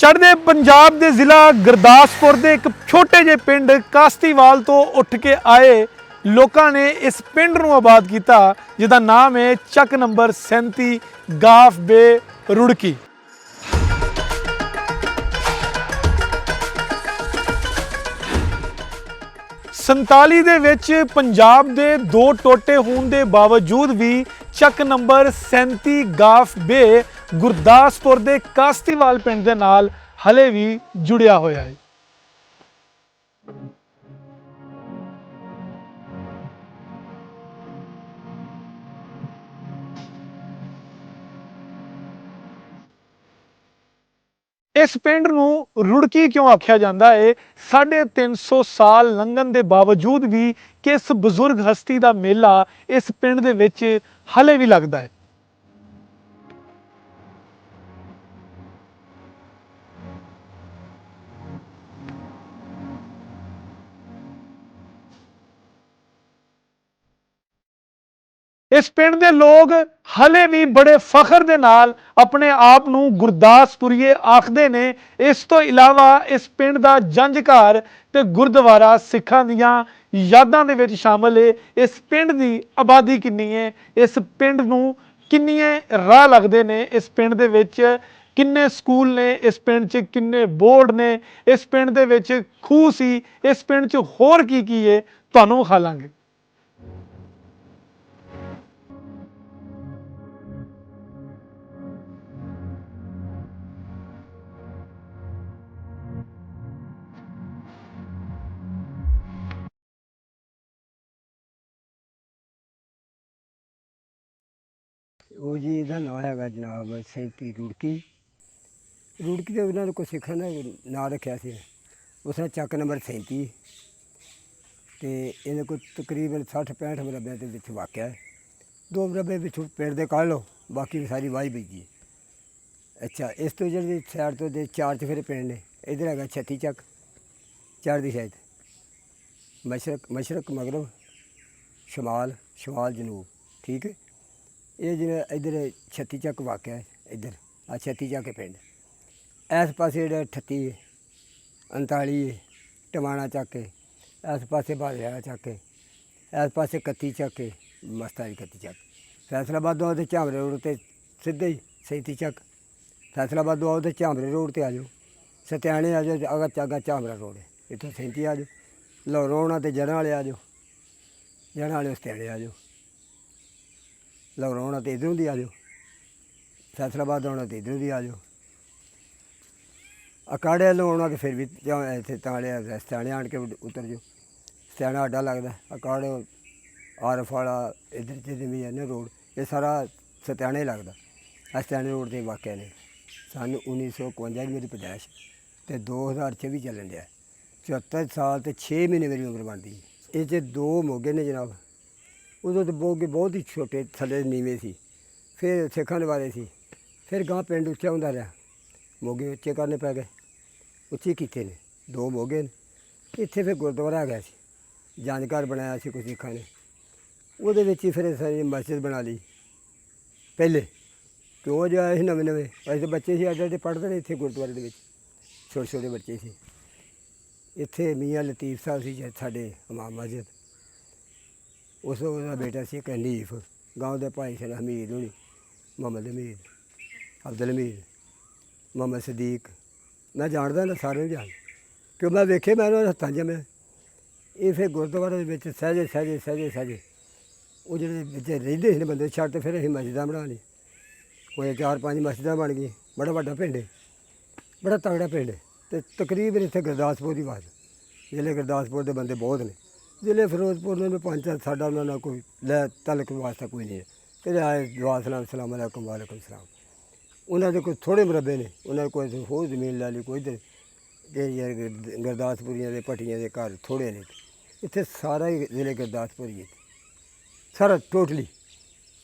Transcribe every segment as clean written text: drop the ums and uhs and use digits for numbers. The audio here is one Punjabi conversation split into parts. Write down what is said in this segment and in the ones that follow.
ਚੜ੍ਹਦੇ ਪੰਜਾਬ ਦੇ ਜ਼ਿਲ੍ਹਾ ਗੁਰਦਾਸਪੁਰ ਦੇ ਇੱਕ ਛੋਟੇ ਜਿਹੇ ਪਿੰਡ ਕਾਸਤੀਵਾਲ ਤੋਂ ਉੱਠ ਕੇ ਆਏ ਲੋਕਾਂ ਨੇ ਇਸ ਪਿੰਡ ਨੂੰ ਆਬਾਦ ਕੀਤਾ, ਜਿਹਦਾ ਨਾਮ ਹੈ ਚੱਕ ਨੰਬਰ 37 ਗਾਫ ਬੇ ਰੁੜਕੀ। ਸੰਤਾਲੀ ਦੇ ਵਿੱਚ ਪੰਜਾਬ ਦੇ ਦੋ ਟੋਟੇ ਹੋਣ ਦੇ ਬਾਵਜੂਦ ਵੀ ਚੱਕ ਨੰਬਰ 37 ਗਾਫ ਬੇ ਗੁਰਦਾਸਪੁਰ ਦੇ ਕਾਸਤੀਵਾਲ ਪਿੰਡ ਦੇ ਨਾਲ ਹਲੇ ਵੀ ਜੁੜਿਆ ਹੋਇਆ ਹੈ। ਇਸ ਪਿੰਡ ਨੂੰ ਰੁੜਕੀ ਕਿਉਂ ਆਖਿਆ ਜਾਂਦਾ ਹੈ? 350 ਸਾਲ ਲੰਘਣ ਦੇ ਬਾਵਜੂਦ ਵੀ ਕਿਸ ਬਜ਼ੁਰਗ ਹਸਤੀ ਦਾ ਮੇਲਾ ਇਸ ਪਿੰਡ ਦੇ ਵਿੱਚ ਹਲੇ ਵੀ ਲੱਗਦਾ ਹੈ। ਇਸ ਪਿੰਡ ਦੇ ਲੋਕ ਹਲੇ ਵੀ ਬੜੇ ਫਖਰ ਦੇ ਨਾਲ ਆਪਣੇ ਆਪ ਨੂੰ ਗੁਰਦਾਸਪੁਰੀਏ ਆਖਦੇ ਨੇ। ਇਸ ਤੋਂ ਇਲਾਵਾ ਇਸ ਪਿੰਡ ਦਾ ਜੰਝ ਘਰ ਤੇ ਗੁਰਦੁਆਰਾ ਸਿੱਖਾਂ ਦੀਆਂ ਯਾਦਾਂ ਦੇ ਵਿੱਚ ਸ਼ਾਮਲ ਹੈ। ਇਸ ਪਿੰਡ ਦੀ ਆਬਾਦੀ ਕਿੰਨੀ ਹੈ, ਇਸ ਪਿੰਡ ਨੂੰ ਕਿੰਨੇ ਰਾਹ ਲੱਗਦੇ ਨੇ, ਇਸ ਪਿੰਡ ਦੇ ਵਿੱਚ ਕਿੰਨੇ ਸਕੂਲ ਨੇ, ਇਸ ਪਿੰਡ 'ਚ ਕਿੰਨੇ ਬੋਰਡ ਨੇ, ਇਸ ਪਿੰਡ ਦੇ ਵਿੱਚ ਖੂਹ ਸੀ, ਇਸ ਪਿੰਡ 'ਚ ਹੋਰ ਕੀ ਹੈ, ਤੁਹਾਨੂੰ ਵਿਖਾ ਲਾਂਗੇ। ਉਹ ਜੀ ਇਹਦਾ ਨਾਂ ਹੈਗਾ ਜਨਾਬ 37 ਰੁੜਕੀ। ਰੁੜਕੀ ਦੇ ਉਹਨਾਂ ਨੇ ਕੋਈ ਸਿੱਖਾਂ ਦਾ ਨਾਂ ਰੱਖਿਆ ਸੀ, ਉਸ ਨੇ ਚੱਕ ਨੰਬਰ 37 ਅਤੇ ਇਹਦੇ ਕੋਲ ਤਕਰੀਬਨ 60-65 ਮਰਬਿਆਂ ਦੇ ਵਿੱਚ ਵਾਕਿਆ ਹੈ। 2 ਮਰਬੇ ਵਿੱਚੋਂ ਪਿੰਡ ਦੇ ਕੱਢ ਲਓ, ਬਾਕੀ ਸਾਰੀ ਵਾਹੀ ਬੀਜੀ। ਅੱਛਾ, ਇਸ ਤੋਂ ਜਿਹੜੀ ਸਾਈਡ ਤੋਂ ਦੇ 4 ਚਫੇਰੇ ਪਿੰਡ ਨੇ, ਇੱਧਰ ਹੈਗਾ 36 ਚੱਕ ਚੜ੍ਹਦੀ ਸਾਈਡ, ਮਸ਼ਰਕ ਮਗਰਬ, ਸ਼ਮਾਲ ਜਨੂਬ, ਠੀਕ ਹੈ। ਇਹ ਜਿਹੜਾ ਇੱਧਰ 36 ਚੱਕ ਵਾਕਿਆ ਹੈ, ਇੱਧਰ ਆ 36 ਚੱਕ ਪਿੰਡ। ਇਸ ਪਾਸੇ ਜਿਹੜਾ 38 ਹੈ, 39 ਹੈ, ਟਵਾਣਾ ਚੱਕ ਹੈ, ਇਸ ਪਾਸੇ ਬਾਦਿਆਲਾ ਚੱਕ ਹੈ, ਇਸ ਪਾਸੇ 31 ਚੱਕ ਹੈ, ਮਸਤਾਰੀ 31 ਚੱਕ। ਫੈਸਲਾਬਾਦ ਆਓ ਤੇ ਝਾਮਰੇ ਰੋਡ 'ਤੇ ਸਿੱਧੇ ਹੀ 37 ਚੱਕ। ਫੈਸਲਾਬਾਦ ਆਓ ਤੇ ਝਾਮਰੇ ਰੋਡ 'ਤੇ ਆ ਜਾਓ, ਸਤਿਆਣੇ ਆ ਜਾਓ, ਅਗਾ ਚਾਗਾ ਝਾਮਰਾ ਰੋਡ ਹੈ, ਇੱਥੋਂ 37 ਆ ਜਾਓ। ਲਾਹੌਰੋਂ ਆਉਣਾ ਤੇ ਜੜ੍ਹਾਂ ਵਾਲੇ ਆ ਜਾਓ, ਜੜ੍ਹਾਂ ਵਾਲੇ ਸਤਿਆਣੇ ਆ ਜਾਓ। ਲਾਹੌਰੋਂ ਆਉਣਾ ਤੇ ਇੱਧਰੋਂ ਦੀ ਆ ਜਾਓ, ਫੈਸਲਾਬਾਦ ਆਉਣਾ ਤੇ ਇੱਧਰੋਂ ਦੀ ਆ ਜਾਓ। ਅਕਾੜੇ ਵੱਲੋਂ ਆਉਣਾ ਤੇ ਫਿਰ ਵੀ ਇੱਥੇ ਤਾਲੇ ਸਤਿਆਣੇ ਆਣ ਕੇ ਉਤਰ ਜਾਓ। ਸਤਿਆਣਾ ਅੱਡਾ ਲੱਗਦਾ, ਅਕਾੜੇ ਆਰਫ ਵਾਲਾ ਇੱਧਰ ਜਿੱਥੇ ਵੀ ਹੈ ਨਾ ਰੋਡ, ਇਹ ਸਾਰਾ ਸਤਿਆਣੇ ਲੱਗਦਾ। ਸਤਿਆਣੇ ਰੋਡ 'ਤੇ ਵਾਕਿਆ ਨੇ। ਸਾਨੂੰ 1951 ਦੀ ਮੇਰੀ ਪੈਦਾਇਸ਼ ਅਤੇ 2024 ਚੱਲਣ ਡਿਆ। 74 ਸਾਲ ਅਤੇ 6 ਮਹੀਨੇ ਮੇਰੀ ਉਮਰ ਬਣਦੀ। ਇਹ 'ਚ 2 ਮੋਗੇ ਨੇ ਜਨਾਬ। ਉਦੋਂ ਤਾਂ ਮੋਗੇ ਬਹੁਤ ਹੀ ਛੋਟੇ ਥੱਲੇ ਨੀਵੇਂ ਸੀ, ਫਿਰ ਸਿੱਖਾਂ ਦੇ ਬਾਰੇ ਸੀ, ਫਿਰ ਗਾਂ ਪਿੰਡ ਉੱਚਾ ਹੁੰਦਾ ਰਿਹਾ, ਮੋਗੇ ਉੱਚੇ ਕਰਨੇ ਪੈ ਗਏ, ਉੱਚੇ ਕੀਤੇ ਨੇ। 2 ਮੋਗੇ ਨੇ। ਇੱਥੇ ਫਿਰ ਗੁਰਦੁਆਰਾ ਹੈਗਾ ਸੀ, ਜੰਝ ਘਰ ਬਣਾਇਆ ਸੀ ਕੁਝ ਸਿੱਖਾਂ ਨੇ, ਉਹਦੇ ਵਿੱਚ ਹੀ ਫਿਰ ਸਾਰੀ ਮਸਜਿਦ ਬਣਾ ਲਈ ਪਹਿਲੇ। ਕਿਉਂ ਜੋ ਆਏ ਸੀ ਨਵੇਂ ਅਸੀਂ ਤਾਂ ਬੱਚੇ ਸੀ, ਅੱਡੇ ਪੜ੍ਹਦੇ ਨੇ ਇੱਥੇ ਗੁਰਦੁਆਰੇ ਦੇ ਵਿੱਚ, ਛੋਟੇ ਬੱਚੇ ਸੀ। ਇੱਥੇ ਮੀਆਂ ਲਤੀਫ ਸਾਹਿਬ ਸੀ ਸਾਡੇ ਇਮਾਮ ਮਸਜਿਦ, ਉਸ ਉਹਦਾ ਬੇਟਾ ਸੀ ਇੱਕ ਹਨੀਫ, ਗਾँव ਦੇ ਭਾਈ ਸਨ ਹਮੀਦ ਹੋਣੀ, ਮੁਹੰਮਦ ਹਮੀਦ, ਅਬਦੁਲ ਹਮੀਦ, ਮੁਹੰਮਦ ਸਦੀਕ। ਮੈਂ ਜਾਣਦਾ ਨਾ, ਸਾਰਿਆਂ ਨੂੰ ਜਾਣ, ਕਿਉਂ ਮੈਂ ਵੇਖੇ, ਮੈਂ ਉਹਨਾਂ ਹੱਥਾਂ 'ਚ ਮੈਂ। ਇਹ ਫਿਰ ਗੁਰਦੁਆਰੇ ਦੇ ਵਿੱਚ ਸਹਿਜੇ ਉਹ ਜਿਹੜੇ ਵਿੱਚ ਰਹਿੰਦੇ ਸੀ ਨੇ ਬੰਦੇ ਛੱਡ, ਫਿਰ ਅਸੀਂ ਮਸਜਿਦਾਂ ਬਣਾ ਲਈ। ਕੋਈ 4-5 ਮਸਜਿਦਾਂ ਬਣ ਗਈ। ਬੜਾ ਵੱਡਾ ਪਿੰਡ ਹੈ, ਬੜਾ ਤਗੜਾ ਪਿੰਡ ਹੈ। ਅਤੇ ਤਕਰੀਬਨ ਇੱਥੇ ਗੁਰਦਾਸਪੁਰ ਦੀ ਆਵਾਜ਼, ਜ਼ਿਲ੍ਹੇ ਗੁਰਦਾਸਪੁਰ ਦੇ ਬੰਦੇ ਬਹੁਤ ਨੇ। ਜ਼ਿਲ੍ਹੇ ਫਿਰੋਜ਼ਪੁਰ ਨੂੰ 5 ਸਾਡਾ ਉਹਨਾਂ ਨਾਲ ਕੋਈ ਲੈ ਤਲਕ ਵਾਸਤਾ ਕੋਈ ਨਹੀਂ ਹੈ। ਕਿਤੇ ਆਏ ਦੁਆ ਸਲਾਮ ਅਲੈਕੁਮ ਵਾਲੇਕੁਮ ਸਲਾਮ। ਉਹਨਾਂ ਦੇ ਕੋਈ ਥੋੜ੍ਹੇ ਮਰਬੇ ਨੇ, ਉਹਨਾਂ ਨੇ ਕੋਈ ਹੋਰ ਜ਼ਮੀਨ ਲੈ ਲਈ, ਕੋਈ ਇੱਧਰ ਜਿਹੜੀਆਂ ਗੁਰਦਾਸਪੁਰੀਆਂ ਦੇ ਭੱਟੀਆਂ ਦੇ ਘਰ ਥੋੜ੍ਹੇ ਨੇ। ਇੱਥੇ ਸਾਰਾ ਹੀ ਜ਼ਿਲ੍ਹੇ ਗੁਰਦਾਸਪੁਰ ਹੀ ਹੈ, ਸਾਰਾ ਟੋਟਲੀ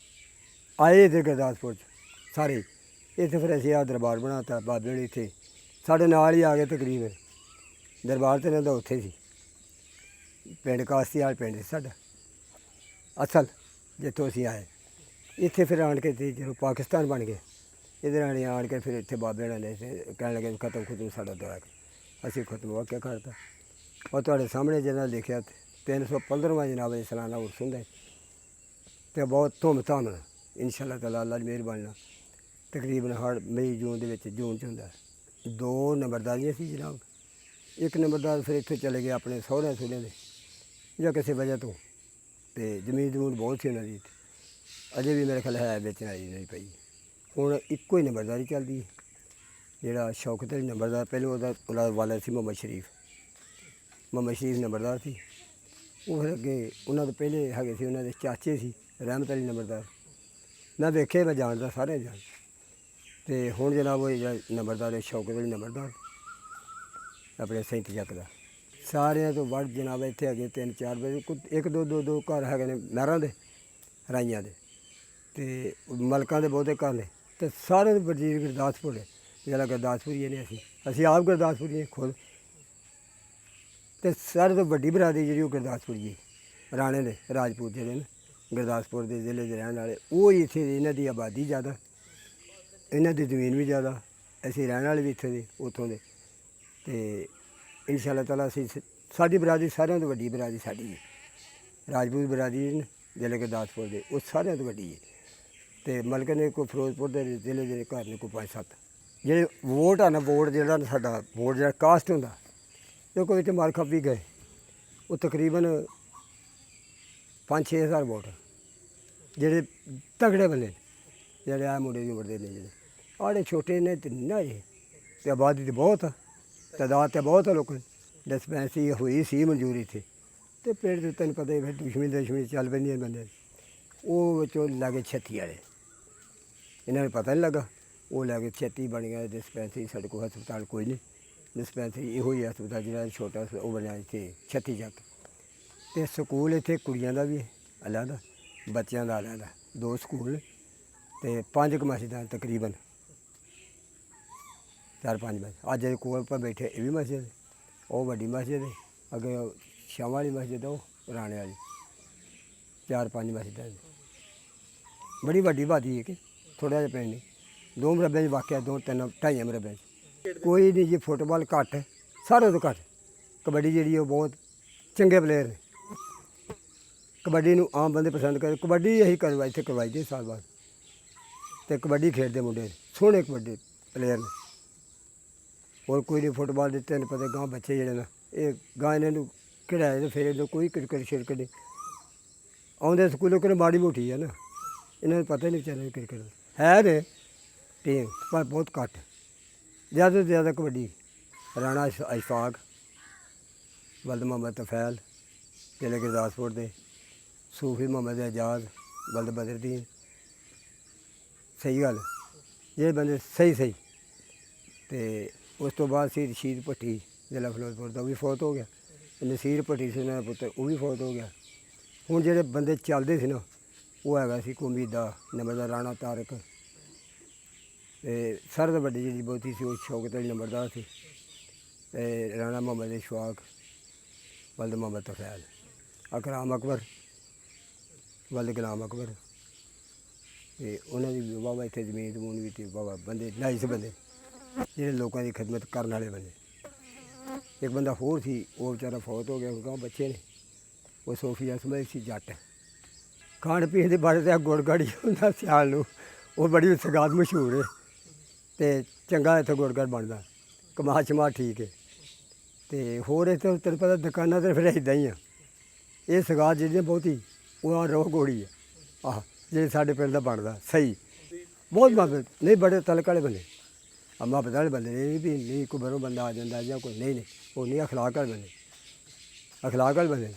ਆਏ ਇੱਥੇ ਗੁਰਦਾਸਪੁਰ 'ਚ ਸਾਰੇ। ਇੱਥੇ ਫਿਰ ਅਸੀਂ ਆਹ ਦਰਬਾਰ ਬਣਾ ਤਾ ਬਾਬੇ ਨੇ, ਇੱਥੇ ਸਾਡੇ ਨਾਲ ਹੀ ਆ ਗਏ ਤਕਰੀਬਨ। ਦਰਬਾਰ ਤਾਂ ਇਹਨਾਂ ਦਾ ਉੱਥੇ ਸੀ, ਪਿੰਡ ਕਾਸਤੀਵਾਲ ਪਿੰਡ ਸੀ ਸਾਡਾ ਅਸਲ, ਜਿੱਥੋਂ ਅਸੀਂ ਆਏ। ਇੱਥੇ ਫਿਰ ਆਣ ਕੇ ਤੇ ਜਦੋਂ ਪਾਕਿਸਤਾਨ ਬਣ ਗਏ, ਇਹਦੇ ਨਾਲ ਆਣ ਕੇ ਫਿਰ ਇੱਥੇ ਬਾਬੇ ਨਾਲ ਨੇ ਕਹਿਣ ਲੱਗੇ ਖਤਮ ਸਾਡਾ ਦੌਰਾ ਅਸੀਂ ਖਤਮ ਵਾਕਿਆ ਕਰਤਾ। ਉਹ ਤੁਹਾਡੇ ਸਾਹਮਣੇ ਜਿਹਨਾਂ ਲਿਖਿਆ 315ਵਾਂ ਜਨਾਬ ਸਾਲਾਨਾ ਉਰਸ ਹੁੰਦਾ ਅਤੇ ਬਹੁਤ ਧੂਮ-ਧਾਮ ਨਾਲ ਇਨਸ਼ਾ ਤਾਲਾ ਅੱਲਾ ਦੀ ਮਿਹਰਬਾਨੀ ਨਾਲ ਤਕਰੀਬਨ ਹਰ ਮਈ ਜੂਨ ਦੇ ਵਿੱਚ ਜੂਨ 'ਚ ਹੁੰਦਾ। 2 ਨੰਬਰਦਾਰੀਆਂ ਸੀ ਜਨਾਬ। ਇੱਕ ਨੰਬਰਦਾਰ ਫਿਰ ਇੱਥੇ ਚਲੇ ਗਏ ਆਪਣੇ ਸਹੁਰਿਆਂ ਦੇ ਜਾਂ ਕਿਸੇ ਵਜ੍ਹਾ ਤੋਂ, ਅਤੇ ਜ਼ਮੀਨ ਜਮੂਨ ਬਹੁਤ ਸੀ ਉਹਨਾਂ ਦੀ ਅਜੇ ਵੀ ਮੇਰੇ ਖਿਆਲ ਹੈ ਵੇਚਣ ਵਾਲੀ ਨਹੀਂ ਪਈ। ਹੁਣ ਇੱਕੋ ਹੀ ਨੰਬਰਦਾਰੀ ਚੱਲਦੀ ਹੈ, ਜਿਹੜਾ ਸ਼ੌਕਤ ਅਲੀ ਨੰਬਰਦਾਰ ਪਹਿਲਾਂ ਉਹਦਾ ਵਾਲਾ ਸੀ ਮੁਹੰਮਦ ਸ਼ਰੀਫ ਨੰਬਰਦਾਰ ਸੀ। ਉਹ ਫਿਰ ਅੱਗੇ ਉਹਨਾਂ ਦੇ ਪਹਿਲੇ ਹੈਗੇ ਸੀ, ਉਹਨਾਂ ਦੇ ਚਾਚੇ ਸੀ ਰਹਿਮਤ ਅਲੀ ਨੰਬਰਦਾਰ। ਮੈਂ ਵੇਖੇ, ਮੈਂ ਜਾਣਦਾ, ਸਾਰੇ ਜਾਣ। ਅਤੇ ਹੁਣ ਜਨਾਬ ਉਹ ਜਿਹੜਾ ਨੰਬਰਦਾਰ ਹੈ ਸ਼ੌਕਤ ਅਲੀ ਨੰਬਰਦਾਰ ਆਪਣੇ ਸੈਂਤੀ ਚੱਕ ਦਾ। ਸਾਰਿਆਂ ਤੋਂ ਵੱਧ ਜਨਾਬ ਇੱਥੇ ਹੈਗੇ 3-4 ਵਜੇ ਇੱਕ ਦੋ ਘਰ ਹੈਗੇ ਨੇ ਨਹਿਰਾਂ ਦੇ ਰਾਈਆਂ ਦੇ, ਅਤੇ ਮਲਕਾਂ ਦੇ ਬਹੁਤੇ ਘਰ ਨੇ, ਅਤੇ ਸਾਰੇ ਵਜ਼ੀਰ ਗੁਰਦਾਸਪੁਰ ਹੈ, ਜਿਹੜਾ ਗੁਰਦਾਸਪੁਰੀ ਨੇ ਅਸੀਂ ਆਪ ਗੁਰਦਾਸਪੁਰੀ ਖੁਦ। ਅਤੇ ਸਾਰੇ ਤੋਂ ਵੱਡੀ ਬਰਾਦਰੀ ਜਿਹੜੀ ਉਹ ਗੁਰਦਾਸਪੁਰੀ ਰਾਣੇ ਦੇ ਰਾਜਪੂਤ ਜਿਹੜੇ ਨੇ ਗੁਰਦਾਸਪੁਰ ਦੇ ਜ਼ਿਲ੍ਹੇ ਦੇ ਰਹਿਣ ਵਾਲੇ, ਉਹ ਹੀ ਇੱਥੇ ਇਹਨਾਂ ਦੀ ਆਬਾਦੀ ਜ਼ਿਆਦਾ, ਇਹਨਾਂ ਦੀ ਜ਼ਮੀਨ ਵੀ ਜ਼ਿਆਦਾ, ਅਸੀਂ ਰਹਿਣ ਵਾਲੇ ਵੀ ਇੱਥੇ ਦੇ ਉੱਥੋਂ ਦੇ। ਅਤੇ ਇਨਸ਼ਾ ਅੱਲਾਹ ਤਾਲਾ ਸਾਡੀ ਬਰਾਦਰੀ ਸਾਰਿਆਂ ਤੋਂ ਵੱਡੀ ਬਰਾਦਰੀ ਸਾਡੀ ਹੈ। ਰਾਜਪੂਤ ਬਰਾਦਰੀ ਨੇ ਜ਼ਿਲ੍ਹੇ ਗੁਰਦਾਸਪੁਰ ਦੇ, ਉਹ ਸਾਰਿਆਂ ਤੋਂ ਵੱਡੀ ਹੈ। ਅਤੇ ਮਲਕ ਨੇ ਕੋਈ ਫਿਰੋਜ਼ਪੁਰ ਦੇ ਜ਼ਿਲ੍ਹੇ ਦੇ ਘਰ ਨੇ ਕੋਈ 5-7 ਜਿਹੜੇ ਵੋਟ ਆ ਨਾ, ਵੋਟ ਜਿਹੜਾ ਸਾਡਾ ਵੋਟ ਜਿਹੜਾ ਕਾਸਟ ਹੁੰਦਾ, ਉਹ ਕੋਈ ਵਿੱਚ ਮਾਰ ਖੱਪ ਵੀ ਗਏ, ਉਹ ਤਕਰੀਬਨ 5-6 ਹਜ਼ਾਰ ਵੋਟ ਜਿਹੜੇ ਤਗੜੇ ਬੰਦੇ ਜਿਹੜੇ ਆ ਮੁੰਡੇ ਦੀ ਉਮਰ ਦੇ ਨੇ, ਜਿਹੜੇ ਆੜੇ ਛੋਟੇ ਨੇ ਤੇ ਨਾ ਇਹ, ਅਤੇ ਆਬਾਦੀ ਤਾਂ ਬਹੁਤ ਆ, ਤਾਦਾਦ ਤਾਂ ਬਹੁਤ ਆ ਲੋਕਾਂ ਦੀ। ਡਿਸਪੈਂਸਰੀ ਹੋਈ ਸੀ ਮਨਜ਼ੂਰੀ ਇੱਥੇ, ਅਤੇ ਪਿੰਡ ਦੇ ਤੈਨੂੰ ਪਤਾ ਹੀ ਫਿਰ ਦੁਸ਼ਮਣੀ ਚੱਲ ਪੈਂਦੀਆਂ ਬੰਦੇ, ਉਹ ਵਿੱਚੋਂ ਲੱਗੇ 36 ਵਾਲੇ, ਇਹਨਾਂ ਨੂੰ ਪਤਾ ਨਹੀਂ ਲੱਗਾ, ਉਹ ਲੈ ਕੇ 36 ਬਣ ਗਿਆ ਡਿਸਪੈਂਸਰੀ। ਸਾਡੇ ਕੋਲ ਹਸਪਤਾਲ ਕੋਈ ਨਹੀਂ, ਡਿਸਪੈਂਸਰੀ ਇਹੋ ਹੀ ਹਸਪਤਾਲ ਜਿਹੜਾ ਛੋਟਾ ਉਹ ਬਣਿਆ ਇੱਥੇ 36 ਚੱਕ। ਅਤੇ ਸਕੂਲ ਇੱਥੇ ਕੁੜੀਆਂ ਦਾ ਵੀ ਅਲੱਗ, ਬੱਚਿਆਂ ਦਾ ਅਲੱਗ, 2 ਸਕੂਲ ਅਤੇ 5 ਮਸਜਿਦਾਂ ਤਕਰੀਬਨ 4-5 ਮਸਜਿਦ। ਅੱਜ ਦੇ ਕੋਲ ਪਰ ਬੈਠੇ ਇਹ ਵੀ ਮਸਜਿਦ, ਉਹ ਵੱਡੀ ਮਸਜਿਦ ਹੈ, ਅੱਗੇ ਸ਼ਾਮਾਂ ਵਾਲੀ ਮਸਜਿਦ ਉਹ ਪੁਰਾਣੇ ਵਾਲੀ, 4-5 ਮਸਜਿਦਾਂ ਬੜੀ ਵੱਡੀ ਆਬਾਦੀ ਹੈ ਕਿ ਥੋੜ੍ਹਾ ਜਿਹਾ ਪਿੰਡ ਨਹੀਂ। 2 ਮਰਬੇ 'ਚ ਵਾਕਿਆ 2-3-2.5 ਮਰਬੇ 'ਚ ਕੋਈ ਨਹੀਂ ਜੀ। ਫੁੱਟਬਾਲ ਘੱਟ, ਸਾਰਿਆਂ ਤੋਂ ਘੱਟ। ਕਬੱਡੀ ਜਿਹੜੀ ਉਹ ਬਹੁਤ ਚੰਗੇ ਪਲੇਅਰ ਨੇ, ਕਬੱਡੀ ਨੂੰ ਆਮ ਬੰਦੇ ਪਸੰਦ ਕਰਦੇ। ਕਬੱਡੀ ਅਸੀਂ ਇੱਥੇ ਕਰਵਾਈ ਦੀ ਸਾਲ ਬਾਅਦ, ਅਤੇ ਕਬੱਡੀ ਖੇਡਦੇ ਮੁੰਡੇ ਸੋਹਣੇ ਕਬੱਡੀ ਪਲੇਅਰ ਨੇ। ਹੋਰ ਕੋਈ ਨਹੀਂ। ਫੁੱਟਬਾਲ ਦੇ ਤੈਨੂੰ ਪਤਾ ਗਾਂ ਬੱਚੇ ਜਿਹੜੇ ਨਾ, ਇਹ ਗਾਂ ਇਹਨਾਂ ਨੂੰ ਖਿਡਾਏ ਅਤੇ ਫਿਰ ਇਹਨੂੰ ਕੋਈ ਕ੍ਰਿਕਟ ਨਹੀਂ ਆਉਂਦੇ ਸਕੂਲੋਂ, ਕੋਈ ਮਾੜੀ ਮੋਟੀ ਹੈ ਨਾ, ਇਹਨਾਂ ਨੂੰ ਪਤਾ ਹੀ ਨਹੀਂ ਵਿਚਾਰੇ ਕ੍ਰਿਕਟ ਹੈ ਨੇ ਟੀਮ, ਪਰ ਬਹੁਤ ਘੱਟ। ਜ਼ਿਆਦਾ ਤੋਂ ਜ਼ਿਆਦਾ ਕਬੱਡੀ ਰਾਣਾ ਅਸ਼ਫਾਕ, ਵਲਦ ਮੁਹੰਮਦ ਤਫੈਲ ਜ਼ਿਲ੍ਹੇ ਗੁਰਦਾਸਪੁਰ ਦੇ, ਸੂਫੀ ਮੁਹੰਮਦ ਆਜ਼ਾਦ, ਵਲਦ ਬਦਰਦੀਨ। ਸਹੀ ਗੱਲ, ਜਿਹੜੇ ਬੰਦੇ ਸਹੀ। ਅਤੇ ਉਸ ਤੋਂ ਬਾਅਦ ਸੀ ਰਸ਼ੀਦ ਭੱਟੀ ਜ਼ਿਲ੍ਹਾ ਫਿਰੋਜ਼ਪੁਰ ਦਾ, ਉਹ ਵੀ ਫੌਤ ਹੋ ਗਿਆ। ਨਸੀਰ ਭੱਟੀ ਸੀ ਉਹਨਾਂ ਦਾ ਪੁੱਤਰ, ਉਹ ਵੀ ਫੌਤ ਹੋ ਗਿਆ। ਹੁਣ ਜਿਹੜੇ ਬੰਦੇ ਚੱਲਦੇ ਸੀ ਨਾ, ਉਹ ਹੈਗਾ ਸੀ ਕੁਮੀਦ ਦਾ ਨੰਬਰਦਾਰ ਰਾਣਾ ਤਾਰਕ, ਅਤੇ ਸਾਰਿਆਂ ਤੋਂ ਵੱਡੀ ਜਿਹੜੀ ਬਹੁਤੀ ਸੀ ਉਹ ਸ਼ੌਕਤ ਅਲੀ ਨੰਬਰਦਾਰ ਸੀ, ਅਤੇ ਰਾਣਾ ਮੁਹੰਮਦ ਇਸ਼ਫਾਕ, ਵਲਦ ਮੁਹੰਮਦ ਤਫੈਲ, ਅਕਰਾਮ ਅਕਬਰ, ਵਲਦ ਗੁਲਾਮ ਅਕਬਰ। ਅਤੇ ਉਹਨਾਂ ਦੀ ਵਾਹਵਾ ਇੱਥੇ ਜ਼ਮੀਨ ਜਮੂਨ ਵੀ, ਅਤੇ ਵਾਹਵਾ ਬੰਦੇ ਨਾਈਸ ਬੰਦੇ ਜਿਹੜੇ ਲੋਕਾਂ ਦੀ ਖਿਦਮਤ ਕਰਨ ਵਾਲੇ ਬੰਦੇ। ਇੱਕ ਬੰਦਾ ਹੋਰ ਸੀ, ਉਹ ਵਿਚਾਰਾ ਫੌਤ ਹੋ ਗਿਆ, ਗਾਂ ਬੱਚੇ ਨੇ, ਉਹ ਸੋਫੀਆ ਸਮਝ ਸੀ ਜੱਟ। ਖਾਣ ਪੀਣ ਦੇ ਬਾਰੇ ਤਾਂ ਗੁੜ ਗਾੜੀ ਹੁੰਦਾ ਸਿਆਲ ਨੂੰ, ਉਹ ਬੜੀ ਸਗਾਤ ਮਸ਼ਹੂਰ ਹੈ, ਅਤੇ ਚੰਗਾ ਇੱਥੇ ਗੁੜ ਗੜ ਬਣਦਾ, ਕਮਾ ਸ਼ਮਾ ਠੀਕ ਹੈ। ਅਤੇ ਹੋਰ ਇੱਥੇ ਤੈਨੂੰ ਪਤਾ ਦੁਕਾਨਾਂ 'ਤੇ ਫਿਰ ਇੱਦਾਂ ਹੀ ਆ, ਇਹ ਸਗਾਤ ਜਿਹੜੀਆਂ ਬਹੁਤੀ ਉਹ ਆ ਰੋਹ ਗੋੜੀ ਹੈ, ਆਹ ਜਿਹੜੇ ਸਾਡੇ ਪਿੰਡ ਦਾ ਬਣਦਾ ਸਹੀ ਬਹੁਤ ਮੁਹੱਬਤ ਨਹੀਂ, ਬੜੇ ਤਲਕ ਵਾਲੇ ਬੰਦੇ, ਮੁਹੱਬਤ ਵਾਲੇ ਬੰਦੇ ਨੇ ਵੀ ਨਹੀਂ। ਕੋਈ ਬਾਹਰੋਂ ਬੰਦਾ ਆ ਜਾਂਦਾ ਜਾਂ ਕੋਈ ਨਹੀਂ, ਉਹ ਨਹੀਂ, ਅਖਲਾਕ ਵਾਲੇ ਬੰਦੇ, ਅਖਲਾਕ ਵਾਲੇ ਬੰਦੇ।